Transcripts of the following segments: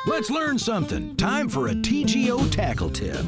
Let's learn something. Time for a TGO tackle tip.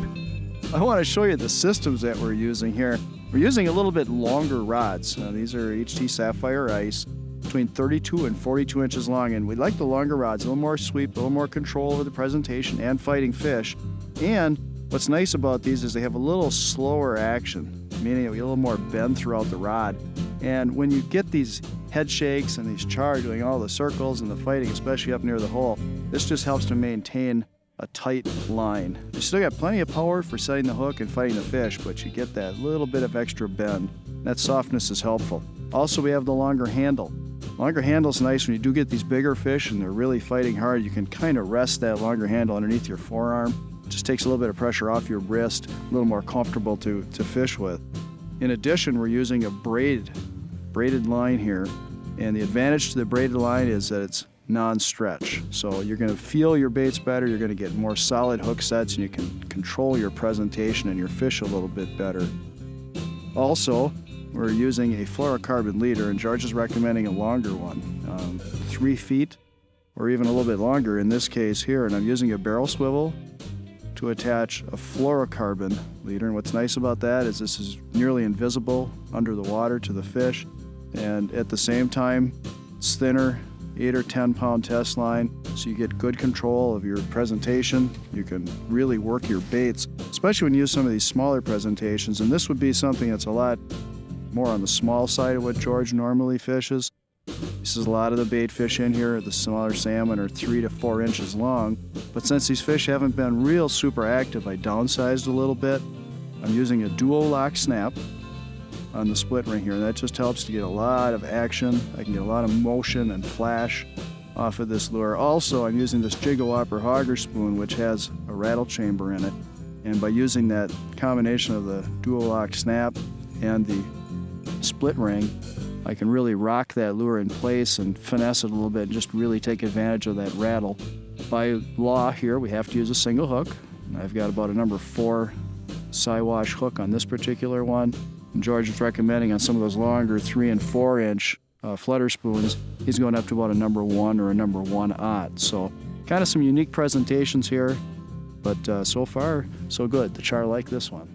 I want to show you the systems that we're using here. We're using a little bit longer rods. These are HT Sapphire Ice, between 32 and 42 inches long, and we like the longer rods, a little more sweep, a little more control over the presentation and fighting fish. And what's nice about these is they have a little slower action, meaning a little more bend throughout the rod. And when you get these head shakes and these char doing all the circles and the fighting, especially up near the hole, this just helps to maintain a tight line. You still got plenty of power for setting the hook and fighting the fish, but you get that little bit of extra bend. That softness is helpful. Also, we have the longer handle. Longer handle's nice when you do get these bigger fish and they're really fighting hard. You can kind of rest that longer handle underneath your forearm. It just takes a little bit of pressure off your wrist, a little more comfortable to fish with. In addition, we're using a braided line here, and the advantage to the braided line is that it's non-stretch. So you're going to feel your baits better, you're going to get more solid hook sets, and you can control your presentation and your fish a little bit better. Also, we're using a fluorocarbon leader, and George is recommending a longer one, 3 feet or even a little bit longer in this case here, and I'm using a barrel swivel to attach a fluorocarbon leader. And what's nice about that is this is nearly invisible under the water to the fish, and at the same time it's thinner, 8 or 10 pound test line, so you get good control of your presentation. You can really work your baits, especially when you use some of these smaller presentations, and this would be something that's a lot more on the small side of what George normally fishes. This is a lot of the bait fish in here. The smaller salmon are 3 to 4 inches long, but since these fish haven't been real super active, I downsized a little bit. I'm using a dual lock snap on the split ring here, and that just helps to get a lot of action. I can get a lot of motion and flash off of this lure. Also, I'm using this Jigga Whopper Hogger spoon, which has a rattle chamber in it, and by using that combination of the dual lock snap and the split ring, I can really rock that lure in place and finesse it a little bit and just really take advantage of that rattle. By law here, we have to use a single hook. I've got about a number 4 Siwash hook on this particular one. And George is recommending on some of those longer 3 and 4 inch flutter spoons, he's going up to about a number 1 or a number 1/0. So kind of some unique presentations here, but so far so good. The char like this one.